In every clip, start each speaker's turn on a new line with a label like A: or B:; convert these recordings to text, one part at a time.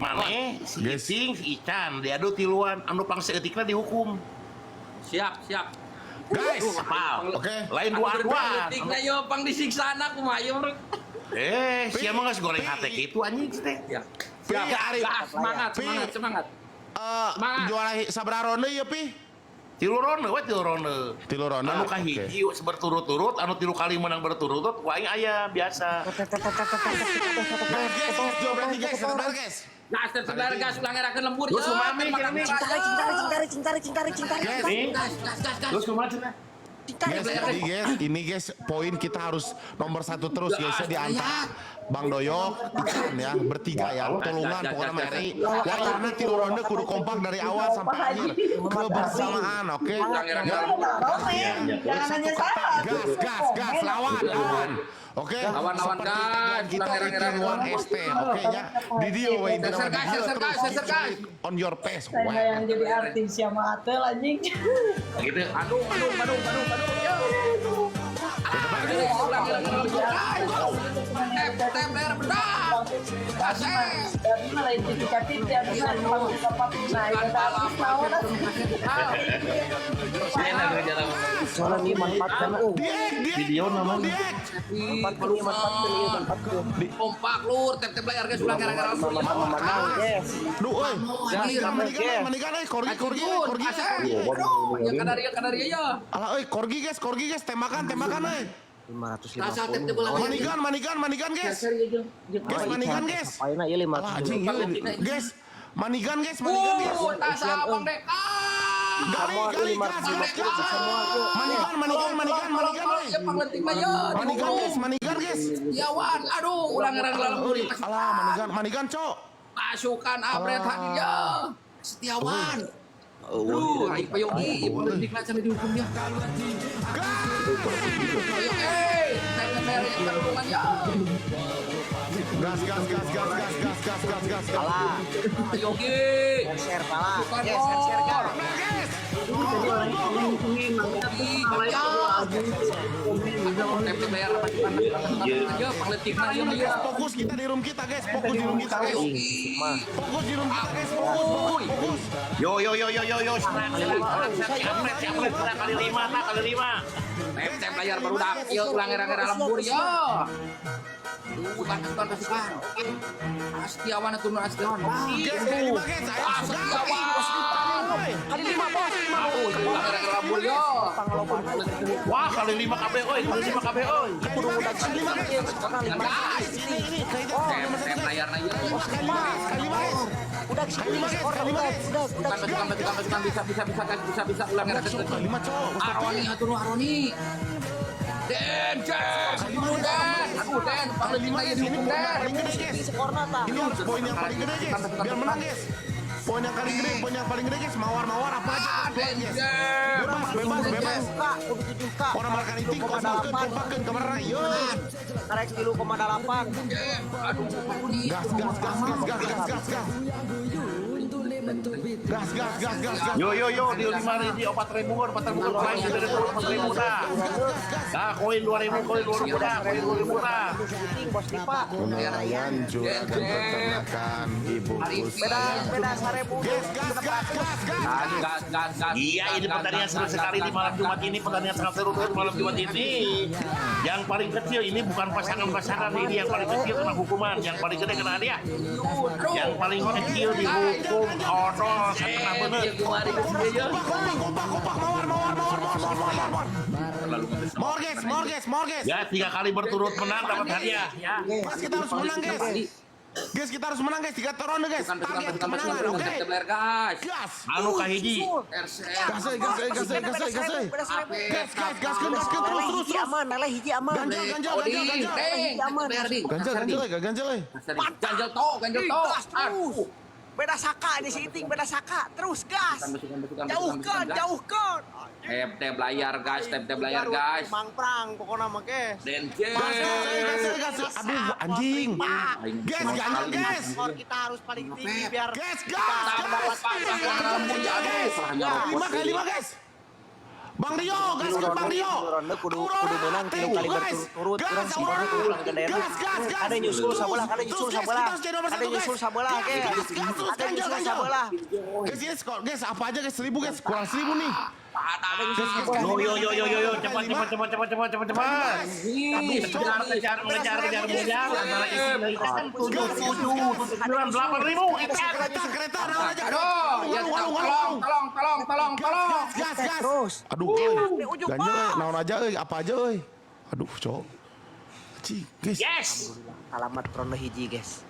A: Mane, si Icing, si Ican, diadu tiluan, anu pangseetikna dihukum.
B: Siap.
A: Guys, oke. Lain dua-dua.
B: Tikna yo pang disiksa anak kumaha yo.
A: Siapa nggak goreng hati gitu anjing teh.
B: Ya.
A: Pi, Ari.
B: Semangat. Semangat.
C: Juara sabaraha ronde ya, Pi?
A: Tilu ronde.
C: Tilu ronde.
A: Anu kahiji berturut-turut, anu 3 kali menang berturut-turut, ku aing aya biasa.
C: Guys, sebentar guys.
B: Gas tersebar gas ulang ngerakeun lembur
A: Terus kumami
D: Cingkari.
B: Gas.
A: Terus kumaha cenah?
C: Guys, jadi guys, ini guys poin kita harus nomor 1 terus guys di antara Bang Doyok, Ican ya, bertiga ya, tolongan pokoknya Mary. Wayahna tilu ronde kudu kompak dari awal sampai akhir kebersamaan, oke?
D: Jangan hanya salah.
C: Gas, lawan. Oke,
B: Lawan,
C: seperti kita ikiluan ST, oke ya. Didio we
B: Seser gas.
C: on your pace.
D: Saya yang jadi artis sama Atel anjing.
A: Gitu.
B: Aduh. Yo. Tem ler bedah. Kasih.
D: Tapi malah indikatif dia bisa dapat naik ke atas tahun.
E: Soalnya ini manfaatkan
A: Video namanya.
B: Kompak lur, tem layar guys ulang gara-gara
C: Duh, oi. Manikan, korgi.
B: yang kadaria ya.
C: Alah, oi, korgi guys, temakan, oi.
E: 550.
B: Asal tem bola
C: Manikan, guys. Guys, manikan, guys.
E: Apaina ieu
C: Alah,
E: 550.
C: anjing, guys. Manikan, guys.
B: Tasa Bang Deka.
C: Gali, gas. Manikan, oi.
B: Ya panglenting mah ya.
C: Manikan, guys.
B: Yawan, aduh, ulang gara-gara lembur.
C: Alah, manikan, cok.
B: Pasukan Abret hadinya. Setiawan. Aing payogi, panglenting lah sampai dihukumnya. Ayo, saya ya.
C: Gas.
E: Alah,
B: Payogi.
E: share pala.
B: Bukan
E: Share gas.
C: Guys.
B: Tem bayar pasukan aja panglenting lah ya.
C: Fokus kita di room kita, guys. Fokus di room kita, guys. Fokus.
A: Yo. Siapa kali 5.
B: Tem layar baru dak, yuk ulang era-era lembur ya. Bukan pasukan. Setiawan itu Setiawan.
E: Kali 5 bos.
B: Ulang era-era lembur ya.
A: Wah, kali 5 KB oi.
E: Kudu udah 5
B: Guys, tem layar na ya.
E: Udah skor udah.
B: Bisa ulang era Aroni. Den, paling lima ya dihukum Den.
E: Skorna tah.
C: Ini harus poin yang paling gede, guys. Biar menang, guys. Poin yang paling gede, guys. Mawar apa aja. Bebas.
E: Kudu 7K.
C: Orang makan itu kompakeun kamar rayun.
E: Karek 3,8.
B: Aduh,
C: Gas.
A: Yo di 5.000 di 4.000 lain dari 4.000 dah. Dah koin 2.000 dah.
E: Bos Dipa.
C: Nelayan juga peternakan ibu
E: Beda 1000.
B: gas.
A: Iya, ini pertandingan seru sekali di malam Jumat ini. Pertandingan sangat seru di malam Jumat ini. Yang paling kecil ini bukan pasangan ini yang paling kecil kena hukuman. Yang paling gede kena hadiah. Yang paling kecil dihukum odol setengah bener.
C: kompak mawar guys.
A: Ya 3 kali berturut menang dapat hadiah. Ya.
C: Guys, kita harus menang, guys. 3 ronde, guys. Target kemenangan, oke?
B: Guys.
C: Gas.
A: Anu kahiji.
C: Gas terus.
E: Aman, lele hiji aman.
C: Ganjel.
B: Ganjel to. Aduh.
E: Beda saka di siting, beda saka. Terus gas. Jauhkan.
B: Tem layar guys.
E: Mangprang pokoknya mah guys.
B: Den
C: Gas. Aduh, anjing. Guys, ganjel, guys.
E: Skor kita harus paling tinggi biar
C: Gas.
B: Dapat pasang lembur ya guys.
C: 5 guys. Bang Rio, gas Bang Rio.
E: kudu menang tilu kali berturut-turut. Kurang sih ulah gedean. Ada nyusul sabelah, ada nyusul sabelah. Ada nyusul sabelah, guys. Ada nyusul sabelah.
C: Guys, apa aja guys? 1000 guys, kurang 1000 nih.
A: Yo, cepat. Kejar. Antara isi kan 8.000 ikan.
C: Kereta ada aja.
B: Aduh, ya tolong.
C: Gas.
E: Terus.
C: Aduh, ganja naon aja apa aja euy. Aduh, cok. Cik, guys.
A: Yes.
E: Alamat ronde hiji, guys.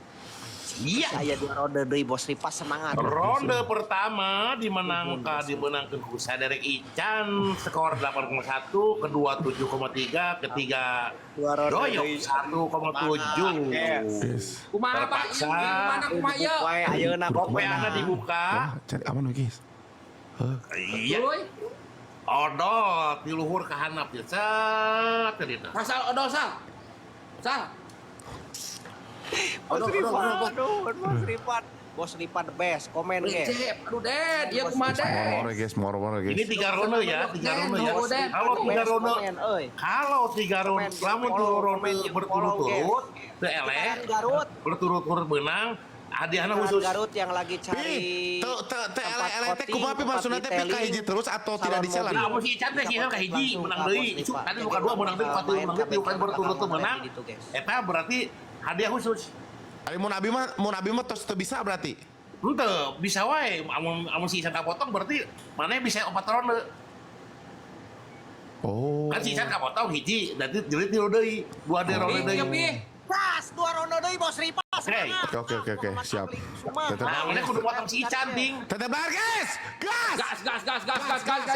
A: Iya.
E: Saya 2 ronde deui Bos Ripas semangat.
A: Ronde pertama dimenangkan ku Saderek Ican skor 8,1, kedua 7,3, ketiga Doyok 1,7.
C: Yes.
B: Kumaha Pak?
A: Terpaksa.
B: Gimana kumaha ya?
E: Poe ayeuna
A: Kopeana dibuka.
C: Cari aman we, guys.
A: Iya.
B: Euy,
A: Odol di luhur ke handap ya. Set tadi teh.
B: asal odol sal.
E: Bos Ripat the best. Komen, guys.
B: Cep, aduh Den, ieu kumaha Den?
C: Moro guys.
A: Ini 3 ronde ya.
B: Den.
A: Kalau 3 ronde,
E: Komen, euy.
A: kalau 3 ronde, lamun 3 ronde berturut-turut, teu eleh,
E: Garut.
A: berturut-turut menang, hadiahna khusus.
E: Garut yang lagi cari
C: ele teh kumaha pi maksudna teh ka hiji terus atau tidak dicelan?
A: Nah, mun si Ican teh sieun ka hiji menang deui. Tadi buka 2 menang deui, 4 menang deui, bukan berturut-turut menang. Eta berarti hadiah khusus.
C: Ari mun abi mah tos teu bisa berarti.
A: Henteu, bisa wae. Amun si Ican kapotong berarti maneh bisa 4 ronde.
C: Oh.
A: Kan si Ican kapotong hiji, berarti jadi 3 deui, 2 ronde deui.
B: Iya, Pi.
E: Pas 2 ronde deui Bos Ripas.
C: Oke, siap. Tetep
A: Nah, maneh kudu potong si Ican ting.
C: bayar, guys. Gas.
B: Gas,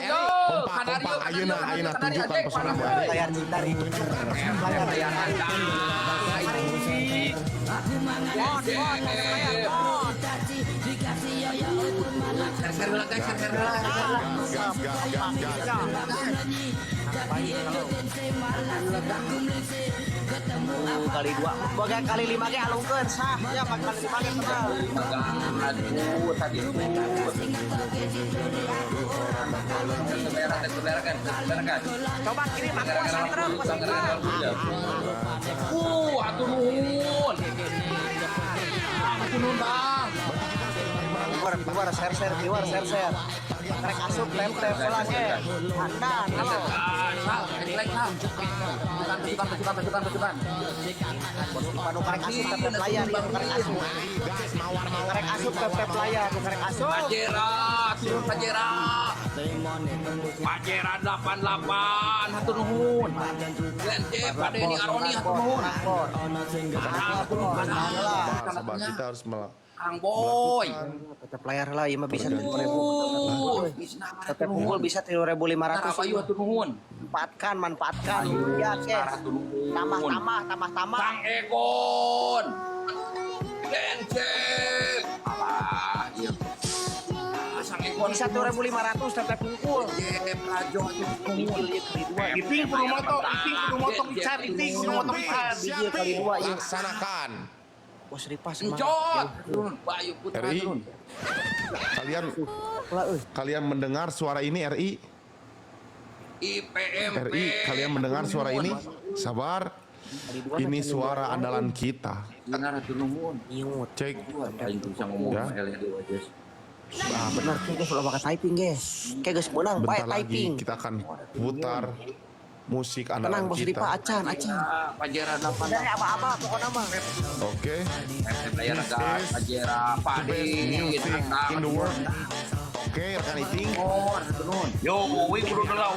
B: yo.
C: Kompak, ayeuna tunjukkan pesona Eri.
E: Layar cinta ri. Kali 2. Boga kali 5 ge alungkeun sah. Ya kali 5 ge kenal.
B: Aduh, tadi itu. Berekan.
E: Coba kirim aku santrem Bos Ripas.
B: Atuh nuhun. Atuh nuhun, Bang.
E: Keluar share. Karek asup lem ulang ge. Handan halo.
B: Pasukan.
E: Panu karek asup ke layar ya karek asup. Karek asup ke layar karek asup.
B: Pajera. Pajera 88, hatur nuhun. Lente pada ini Aroni hatur nuhun.
C: Sabar, kita harus
B: Kang Boy.
E: Tetep layar lah, ieu mah bisa 3.000. Tetep
B: Nuhun.
E: unggul bisa 3.500.
B: Apa ieu hatur nuhun?
E: Manfaatkan. Ya, guys. Tambah.
B: Kang Egon. Gencek. Alah, ieu. Sang Egon
E: Bisa 3.500 tetep unggul.
B: Jep Rajo hatur nuhun.
A: Iting kudu moto Ican, Iting kudu moto Ican.
E: Iya kali 2 ieu.
C: laksanakan.
E: Bos Ripas semangat.
B: Encot. Bayu Putra
C: RI.
B: turun.
C: Kalian mendengar suara ini RI?
B: IPMP.
C: RI, kalian mendengar suara ini? Sabar. Ini suara andalan kita.
B: Benar hatur nuhun.
E: Nyut.
C: Cek.
B: Aing bisa ngomong
C: Ya.
B: sama LED wajah.
E: Ah bener tuh guys ulah pakai typing guys. Kayak guys menang pakai
C: Bentar lagi
E: typing.
C: kita akan putar musik
E: Tenang
C: andalan
E: Bos Ripa
C: kita.
E: acan.
B: Pajera 8.
E: Dari apa-apa pokoknya mah.
C: Oke.
B: Layar gas Pajera Padi.
C: Music in the world. Oke, rekan Iting.
A: Yo, wi kudu deula.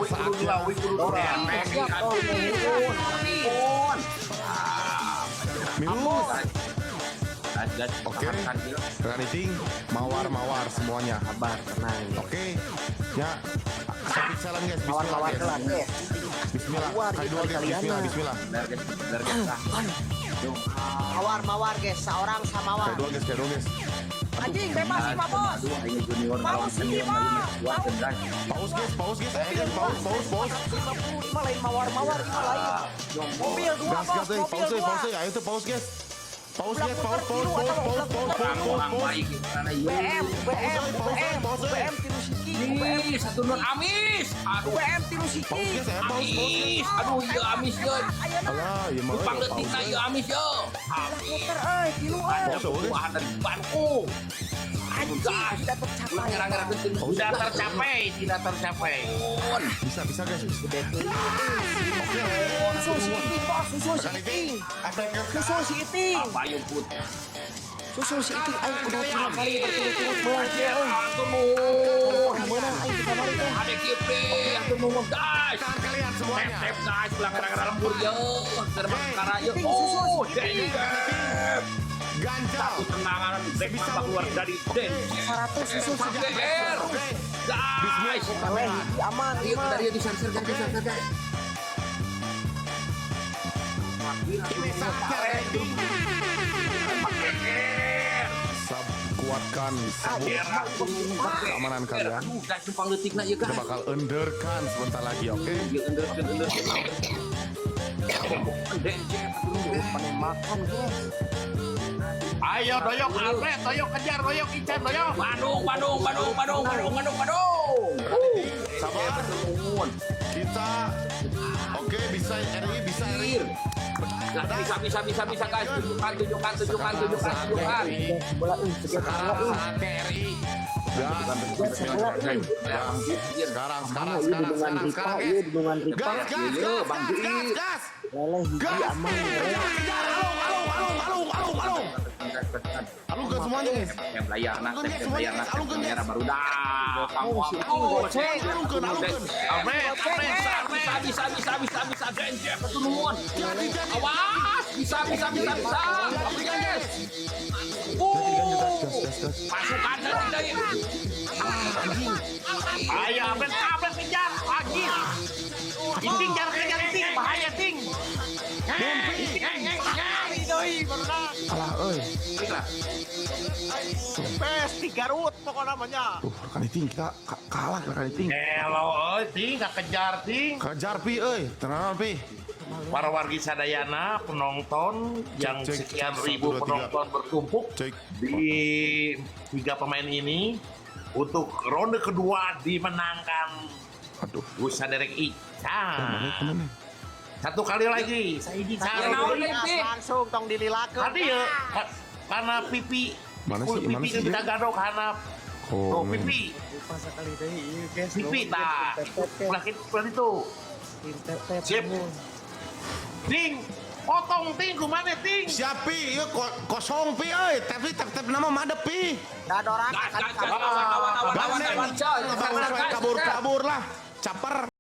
C: Minus. Oke. Rekan Iting, mawar semuanya.
E: Sabar tenang.
C: Oke. Ya. Satu jalan guys.
E: Mawar kelan guys.
C: Bismillah. Kali 2 guys. Bismillah.
E: Mawar guys, seorang sama mawar.
C: Kali 2 guys.
E: Anjing bebas sih Pak Bos. Paus sih Pak.
C: Paus guys. Ayo guys, paus.
E: 55 lain mawar ini lain. Mobil 2
C: Gas
E: Bos,
C: guys,
E: mobil
C: paus
E: 2.
C: guys. Ayo tuh paus guys. Paus guys, paus.
B: Orang baik karena
E: BM tilu siki.
B: Ih, satu non amis. Aduh,
E: BM tilu
C: Paus
E: siki.
C: guys, saya paus
B: amis. Aduh, iya amis yo.
C: Alah, iya mah.
B: Bang detik na yo amis yo.
E: Muter tilu
B: Ada buah dari banku.
E: Anjing, tidak tercapai.
B: Ngerang-ngerang penting.
A: Tidak tercapai.
C: Bisa guys.
E: Susul si Iting, bos. Susul si Iting. Susul si Iting.
B: Apa yung put?
E: Susul si Iting. Ayo udah 3 kali berturut-turut menang dia. Menang ayo kita balik deh.
B: Ada kipe, aku mau guys.
C: Kalian semuanya.
B: Tep guys, ngerang-ngerang lembur yo. Terbang perkara yo.
E: Susul si
B: Oh, Dengkep.
C: Ganjal.
B: Tenangan back mata keluar dari Den.
E: 100 susul si
B: GR. Guys,
E: Kaleh, aman.
B: Iya, dari di sensor guys.
C: Kuatkan keamanan kalian.
B: Aduh, guys, numpang detik na ya
C: Kita
B: guys.
C: bakal enderkan sebentar lagi, oke?
B: Iya, under.
E: Panen makan, guys.
A: Ayo doyok, Alfred, doyok kejar, doyok Ican, doyok.
B: Bandung.
C: Sabar. Kita oke, bisa RI, bisa RI.
B: Bisa guys. Tunjukkan.
E: Bola
C: Sekarang saatnya RI. Sekarang gas.
E: Leleh hiji aman.
C: Halo ke semuanya guys.
B: Yang layar nak, merah baru dah. Bisa genjep ketunuan. Awas, bisa. Pasukan dari.
A: Ayo, Alfred kejar, lagi. Iting jangan kejar Iting, bahaya Ting.
C: Alah,
E: Pes di Garut pokok namanya.
C: rekan Iting kita kalah rekan Iting.
A: Hello, Ting, gak kejar Ting.
C: Kejar Pi, tenang Pi.
A: Para wargi sadayana, penonton yang
C: cek,
A: sekian
C: 1,
A: ribu
C: 2, 3.
A: penonton bertumpuk
C: Cek.
A: di 3 pemain ini untuk ronde kedua dimenangkan
C: Aduh.
A: Gusa Derek Ican.
C: Kemana?
A: Satu kali lagi, Saidi
E: Langsung tong dililakeun.
A: tadi ya, karena pipi,
C: Mana sih, mana sih?
A: kita gadok karena
C: Oh,
A: pipi,
E: Pas sekali deh ieu guys.
A: pipi, nah, pelan itu, sip, Ting, potong Ting, kumana Ting?
C: siap Pi, yuk kosong Pi, tapi tep nama madep Pi.
E: Dadorak
B: Gas.
C: Kabur lah, caper.